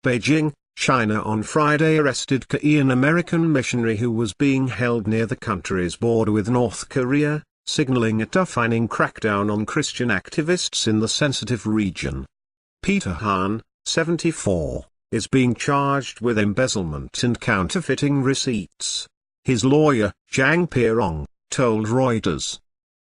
Beijing, China on Friday arrested Korean American missionary who was being held near the country's border with North Korea, signaling a toughening crackdown on Christian activists in the sensitive region. Peter Hahn, 74, is being charged with embezzlement and counterfeiting receipts. His lawyer, Zhang Peihong, told Reuters.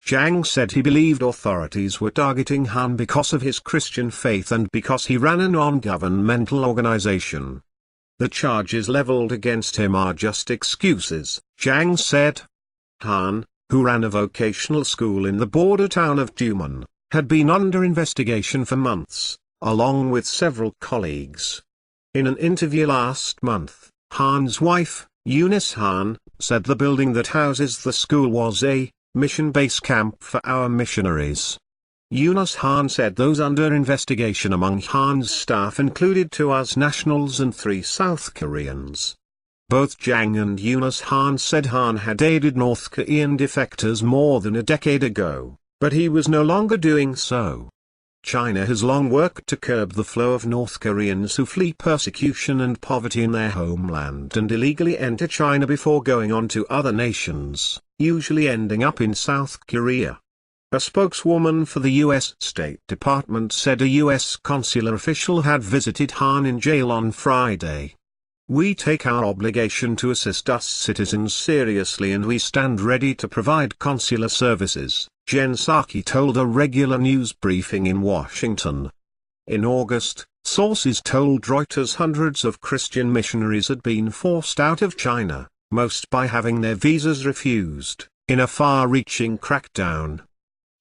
Zhang said he believed authorities were targeting Hahn because of his Christian faith and because he ran a non-governmental organization. The charges leveled against him are just excuses, Zhang said. Hahn, who ran a vocational school in the border town of Tumen, had been under investigation for months, along with several colleagues. In an interview last month, Hahn's wife, Eunice Hahn, said the building that houses the school was a mission base camp for our missionaries. Eunice Hahn said those under investigation among Hahn's staff included 2 US nationals and 3 South Koreans. Both Zhang and Eunice Hahn said Hahn had aided North Korean defectors more than a decade ago, but he was no longer doing so. China has long worked to curb the flow of North Koreans who flee persecution and poverty in their homeland and illegally enter China before going on to other nations, usually ending up in South Korea. A spokeswoman for the U.S. State Department said a U.S. consular official had visited Hahn in jail on Friday. "We take our obligation to assist US citizens seriously and we stand ready to provide consular services," Psaki told a regular news briefing in Washington. In August, sources told Reuters hundreds of Christian missionaries had been forced out of China, most by having their visas refused, in a far-reaching crackdown.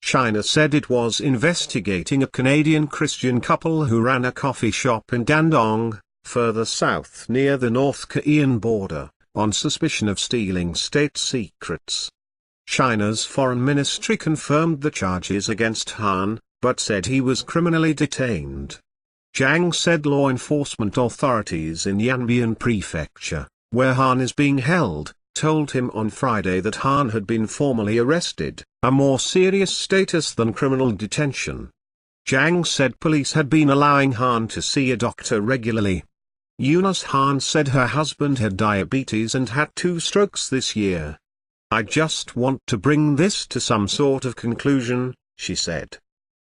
China said it was investigating a Canadian Christian couple who ran a coffee shop in Dandong, further south near the North Korean border, on suspicion of stealing state secrets. China's foreign ministry confirmed the charges against Hahn, but said he was criminally detained. Zhang said law enforcement authorities in Yanbian prefecture, where Hahn is being held, told him on Friday that Hahn had been formally arrested, a more serious status than criminal detention. Zhang said police had been allowing Hahn to see a doctor regularly. Eunice Hahn said her husband had diabetes and had 2 strokes this year. "I just want to bring this to some sort of conclusion," she said.